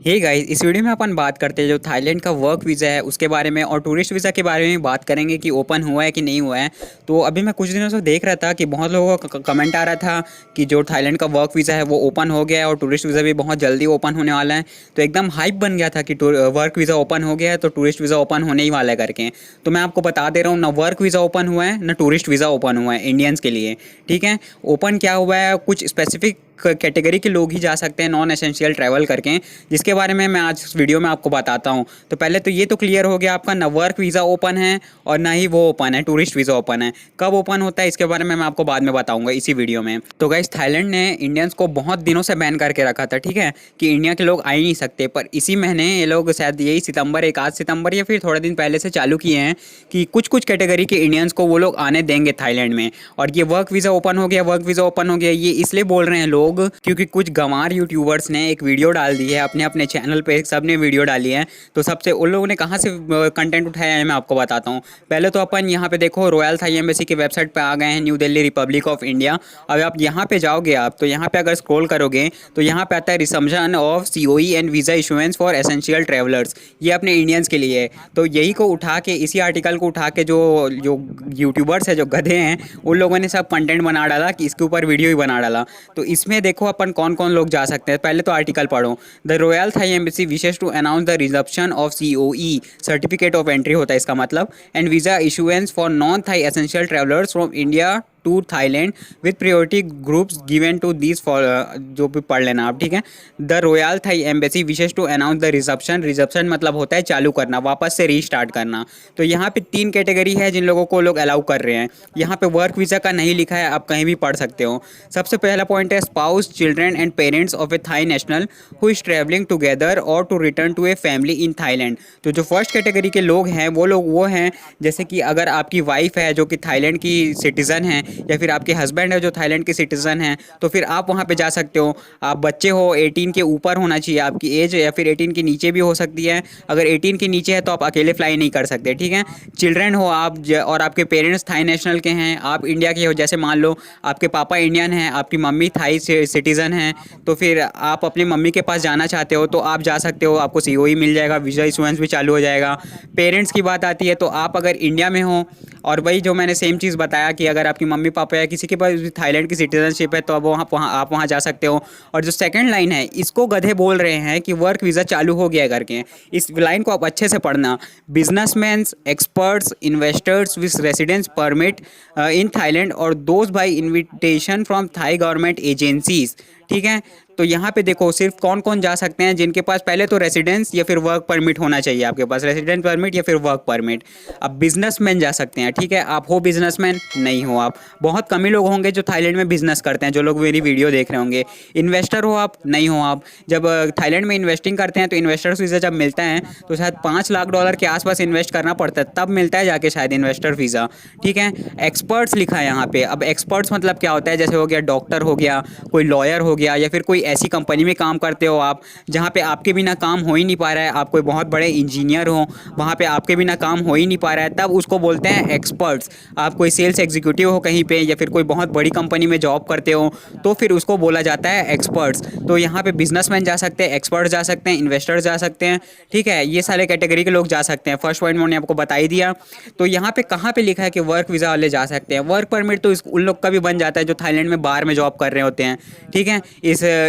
Hey guys, इस video में अपन बात करते हैं जो थाईलैंड का वर्क वीज़ा है उसके बारे में और टूरिस्ट वीज़ा के बारे में बात करेंगे कि ओपन हुआ है कि नहीं हुआ है। तो अभी मैं कुछ दिनों से देख रहा था कि बहुत लोगों का कमेंट आ रहा था कि जो थाईलैंड का वर्क वीज़ा है वो ओपन हो गया है और टूरिस्ट वीज़ा भी बहुत जल्दी ओपन होने वाला है। तो एकदम हाइप बन गया था कि वर्क वीज़ा ओपन हो गया है तो टूरिस्ट वीज़ा ओपन होने ही वाला है करके। तो मैं आपको बता दे रहा हूँ, ना वर्क वीज़ा ओपन हुआ है ना टूरिस्ट वीज़ा ओपन हुआ है इंडियंस के लिए। ठीक है, ओपन क्या हुआ है, कुछ स्पेसिफिक कैटेगरी के लोग ही जा सकते हैं नॉन एसेंशियल ट्रैवल करके, जिसके बारे में मैं आज इस वीडियो में आपको बताता हूं। तो पहले तो ये तो क्लियर हो गया आपका, ना वर्क वीज़ा ओपन है और ना ही वो ओपन है टूरिस्ट वीज़ा ओपन है। कब ओपन होता है इसके बारे में मैं आपको बाद में बताऊंगा इसी वीडियो में। तो गाइस, थाईलैंड ने इंडियंस को बहुत दिनों से बैन करके रखा था, ठीक है, कि इंडिया के लोग आ ही नहीं सकते। पर इसी महीने ये लोग शायद यही सितंबर, एक आध सितंबर या फिर थोड़े दिन पहले से चालू किए हैं कि कुछ कुछ कैटेगरी के इंडियंस को वो लोग आने देंगे थाईलैंड में। और ये वर्क वीज़ा ओपन हो गया, वर्क वीज़ा ओपन हो गया, ये इसलिए बोल रहे हैं लोग क्योंकि कुछ गंवार यूट्यूबर्स ने एक वीडियो डाल दी है अपने अपने चैनल पे, सब ने वीडियो डाली है। तो सबसे उन लोगों ने कहाँ से कंटेंट उठाया है मैं आपको बताता हूँ। पहले तो अपन यहाँ पे देखो, रॉयल थाई एम्बेसी की वेबसाइट पे आ गए हैं, new Delhi Republic of India. अब आप यहाँ पे जाओगे, आप तो यहाँ पे अगर स्क्रॉल करोगे तो यहाँ पे आता है resumption of COE and visa issuance for essential travellers. ये अपने इंडियंस के लिए है। तो यही को उठा के, इसी आर्टिकल को उठा के जो जो यूट्यूबर्स है, जो गधे हैं, उन लोगों ने सब कंटेंट बना डाला कि इसके ऊपर वीडियो ही बना डाला। तो इसमें देखो अपन कौन कौन लोग जा सकते हैं। पहले तो आर्टिकल पढ़ो। The royal Thai embassy wishes to announce the resumption of COE, certificate of entry होता है इसका मतलब, and visa issuance for non Thai essential travellers from India to Thailand with priority groups given to this for, जो भी पढ़ लेना आप, ठीक है। The royal Thai embassy wishes to announce the resumption, resumption मतलब होता है चालू करना, वापस से रीस्टार्ट करना। तो यहाँ पे 3 कैटेगरी है जिन लोगों को लोग अलाउ कर रहे हैं। यहाँ पे वर्क वीज़ा का नहीं लिखा है, आप कहीं भी पढ़ सकते हो। सबसे पहला पॉइंट है spouse, children and parents of a Thai national who is travelling together और to return to a family in Thailand. तो जो फर्स्ट कैटेगरी के लोग हैं वो लोग वो हैं, जैसे कि अगर आपकी वाइफ है जो कि थाईलैंड की सिटीज़न है, या फिर आपके हस्बैंड है जो थाईलैंड के सिटीज़न हैं, तो फिर आप वहाँ पे जा सकते हो। आप बच्चे हो, 18 के ऊपर होना चाहिए आपकी एज, या फिर 18 के नीचे भी हो सकती है। अगर 18 के नीचे है तो आप अकेले फ्लाई नहीं कर सकते, ठीक है। चिल्ड्रेन हो आप और आपके पेरेंट्स थाई नेशनल के हैं, आप इंडिया के हो, जैसे मान लो आपके पापा इंडियन हैं, आपकी मम्मी थाई सिटीज़न हैं, तो फिर आप अपनी मम्मी के पास जाना चाहते हो तो आप जा सकते हो, आपको सीओई मिल जाएगा, वीज़ा इशुएंस भी चालू हो जाएगा। पेरेंट्स की बात आती है तो आप अगर इंडिया में हो, और वही जो मैंने सेम चीज़ बताया कि अगर आपकी मम्मी पापा या किसी के पास भी थाईलैंड की सिटीजनशिप है तो अब आप वहाँ जा सकते हो। और जो सेकंड लाइन है, इसको गधे बोल रहे हैं कि वर्क वीज़ा चालू हो गया करके। इस लाइन को आप अच्छे से पढ़ना। Businessman, experts, investors with residence permit in Thailand और those by invitation from Thai government agencies, ठीक है। तो यहाँ पे देखो सिर्फ कौन कौन जा सकते हैं, जिनके पास पहले तो रेसिडेंस या फिर वर्क परमिट होना चाहिए, आपके पास रेसिडेंस परमिट या फिर वर्क परमिट। अब बिजनेसमैन जा सकते हैं, ठीक है। आप हो बिजनेसमैन? नहीं हो आप। बहुत कम ही लोग होंगे जो थाईलैंड में बिजनेस करते हैं, जो लोग मेरी वीडियो देख रहे होंगे। इन्वेस्टर हो आप? नहीं हो आप। जब थाईलैंड में इन्वेस्टिंग करते हैं तो इन्वेस्टर्स वीज़ा जब मिलता है तो शायद $5 लाख के आसपास इन्वेस्ट करना पड़ता है, तब मिलता है जाके शायद इन्वेस्टर वीज़ा, ठीक है। एक्सपर्ट्स लिखा है यहाँ पे। अब एक्सपर्ट्स मतलब क्या होता है, जैसे हो गया डॉक्टर हो गया, कोई लॉयर हो गया, या फिर कोई ऐसी कंपनी में काम करते हो आप जहाँ पे आपके बिना काम हो ही नहीं पा रहा है, आप कोई बहुत बड़े इंजीनियर हो, वहाँ पे आपके बिना काम हो ही नहीं पा रहा है, तब उसको बोलते हैं एक्सपर्ट्स। आप कोई सेल्स एग्जीक्यूटिव हो कहीं पे, या फिर कोई बहुत बड़ी कंपनी में जॉब करते हो, तो फिर उसको बोला जाता है एक्सपर्ट्स। तो यहाँ पे बिजनेसमैन जा सकते हैं, एक्सपर्ट्स जा सकते हैं, इन्वेस्टर्स जा सकते हैं, ठीक है। ये सारे कैटेगरी के लोग जा सकते हैं। फर्स्ट पॉइंट मैंने आपको बता ही दिया। तो यहाँ पे कहाँ पे लिखा है कि वर्क वीज़ा वाले जा सकते हैं? वर्क परमिट तो उन लोग का भी बन जाता है जो थाईलैंड में बाहर में जॉब कर रहे होते हैं, ठीक है।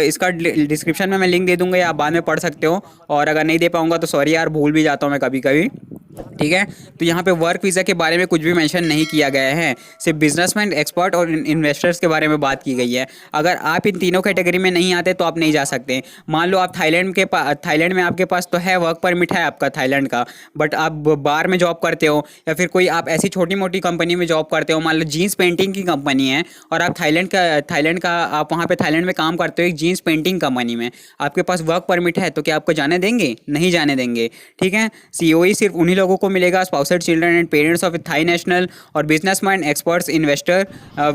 इसका डिस्क्रिप्शन में मैं लिंक दे दूंगा, या आप बाद में पढ़ सकते हो। और अगर नहीं दे पाऊंगा तो सॉरी यार, भूल भी जाता हूँ मैं कभी कभी, ठीक है। तो यहाँ पे वर्क वीज़ा के बारे में कुछ भी मेंशन नहीं किया गया है, सिर्फ बिजनेसमैन, एक्सपर्ट और इन्वेस्टर्स के बारे में बात की गई है। अगर आप इन तीनों कैटेगरी में नहीं आते तो आप नहीं जा सकते। मान लो आप थाईलैंड में आपके पास तो है, वर्क परमिट है आपका थाईलैंड का, बट आप बाहर में जॉब करते हो, या फिर कोई आप ऐसी छोटी मोटी कंपनी में जॉब करते हो, मान लो जीन्स पेंटिंग की कंपनी है, और आप थाईलैंड का आप वहाँ पे थाईलैंड में काम करते हो एक जीन्स पेंटिंग कंपनी में, आपके पास वर्क परमिट है, तो क्या आपको जाने देंगे? नहीं जाने देंगे, ठीक है। सीओई सिर्फ उन्हीं लोगों को मिलेगा spouses children and parents of Thai national और businessman experts investor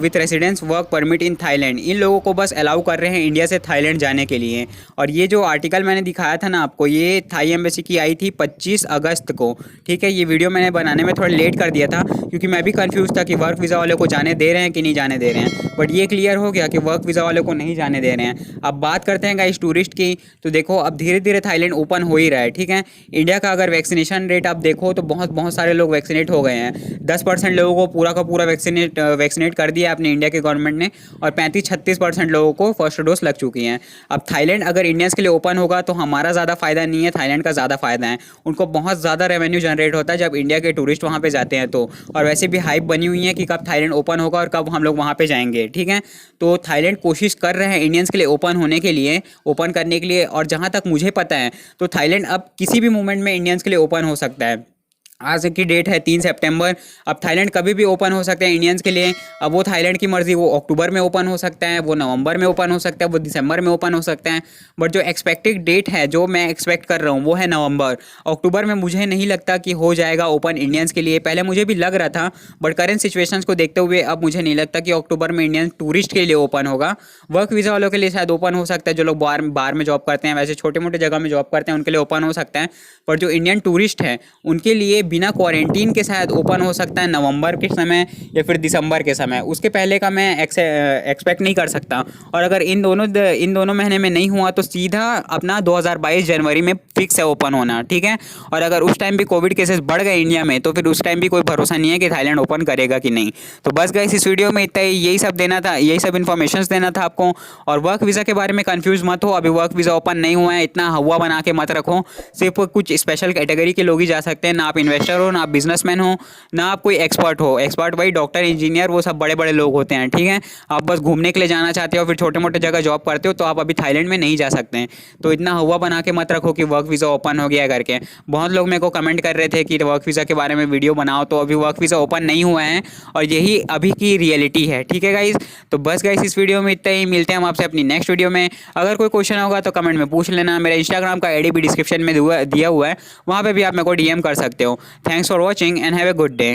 with residence work permit in Thailand. इन लोगों को बस अलाउ कर रहे हैं इंडिया से थाईलैंड जाने के लिए। और ये जो आर्टिकल मैंने दिखाया था ना आपको, ये थाई एम्बेसी की आई थी 25 अगस्त को। ठीक है, ये वीडियो मैंने बनाने में थोड़ा लेट कर दिया था क्योंकि मैं भी कंफ्यूज था कि वर्क वीज़ा वाले को जाने दे रहे हैं कि नहीं जाने दे रहे हैं, बट ये क्लियर हो गया कि वर्क वीज़ा वाले को नहीं जाने दे रहे हैं। अब बात करते हैं गाइस टूरिस्ट की, तो देखो अब धीरे धीरे थाईलैंड ओपन हो ही रहा है। ठीक है, इंडिया का अगर वैक्सीनेशन रेट आप देखो तो बहुत सारे लोग वैक्सीनेट हो गए हैं। 10% लोगों को पूरा का पूरा वैक्सीनेट कर दिया अपने इंडिया के गवर्नमेंट ने, और 35-36% लोगों को फर्स्ट डोज लग चुकी हैं। अब थाईलैंड अगर इंडियंस के लिए ओपन होगा तो हमारा ज़्यादा फायदा नहीं है, थाईलैंड का ज़्यादा फायदा है। उनको बहुत ज़्यादा रेवेन्यू जनरेट होता है जब इंडिया के टूरिस्ट वहाँ पे जाते हैं तो। और वैसे भी हाइप बनी हुई है कि कब थाईलैंड ओपन होगा और कब हम लोग वहाँ पे जाएंगे। ठीक है, तो थाईलैंड कोशिश कर रहे हैं इंडियंस के लिए ओपन होने के लिए, ओपन करने के लिए। और जहाँ तक मुझे पता है तो थाईलैंड अब किसी भी मोमेंट में इंडियंस के लिए ओपन हो सकता है। आज की डेट है 3 सितंबर। अब थाईलैंड कभी भी ओपन हो सकता है इंडियंस के लिए। अब वो थाईलैंड की मर्ज़ी, वो अक्टूबर में ओपन हो सकता है, वो नवंबर में ओपन हो सकता है, वो दिसंबर में ओपन हो सकता है। बट जो एक्सपेक्टेड डेट है, जो मैं एक्सपेक्ट कर रहा हूँ, वो है नवंबर। अक्टूबर में मुझे नहीं लगता कि हो जाएगा ओपन इंडियंस के लिए। पहले मुझे भी लग रहा था, बट करेंट सिचुएशंस को देखते हुए अब मुझे नहीं लगता कि अक्टूबर में इंडियन टूरिस्ट के लिए ओपन होगा। वर्क वीज़ा वालों के लिए शायद ओपन हो सकता है, जो लोग बाहर में जॉब करते हैं, वैसे छोटे मोटे जगह में जॉब करते हैं, उनके लिए ओपन हो सकता है। पर जो इंडियन टूरिस्ट हैं उनके लिए बिना क्वारंटीन के शायद ओपन हो सकता है नवंबर के समय या फिर दिसंबर के समय। उसके पहले का मैं एक्सपेक्ट नहीं कर सकता। और अगर इन दोनों महीने में नहीं हुआ तो सीधा अपना 2022 जनवरी में फिक्स है ओपन होना। ठीक है, और अगर उस टाइम भी कोविड केसेस बढ़ गए इंडिया में तो फिर उस टाइम भी कोई भरोसा नहीं है कि थाईलैंड ओपन करेगा कि नहीं। तो बस गाइस इस वीडियो में इतना ही, यही सब देना था, यही सब इन्फॉर्मेशन देना था आपको। और वर्क वीज़ा के बारे में कंफ्यूज मत हो, अभी वर्क वीज़ा ओपन नहीं हुआ है, इतना हवा बना के मत रखो। सिर्फ कुछ स्पेशल कैटेगरी के लोग ही जा सकते हैं, ना आप इन्वेस्टर हो, ना आप बिजनेसमैन हो, ना आप कोई एक्सपर्ट हो। एक्सपर्ट भाई डॉक्टर, इंजीनियर, वो सब बड़े बड़े लोग होते हैं। ठीक है, आप बस घूमने के लिए जाना चाहते हो, फिर छोटे मोटे जगह जॉब करते हो, तो आप अभी थाईलैंड में नहीं जा सकते हैं। तो इतना हुआ बना के मत रखो कि वर्क वीज़ा ओपन हो गया करके। बहुत लोग मेरे को कमेंट कर रहे थे कि वर्क वीज़ा के बारे में वीडियो बनाओ, तो अभी वर्क वीज़ा ओपन नहीं हुआ है और यही अभी की रियलिटी है। ठीक है गाइस, तो बस गाइस इस वीडियो में इतना ही, मिलते हैं हम आपसे अपनी नेक्स्ट वीडियो में। अगर कोई क्वेश्चन होगा तो कमेंट में पूछ लेना। मेरा इंस्टाग्राम का आईडी भी डिस्क्रिप्शन में दिया हुआ है, वहाँ पे भी आप मेरे को डीएम कर सकते हो। Thanks for watching and have a good day.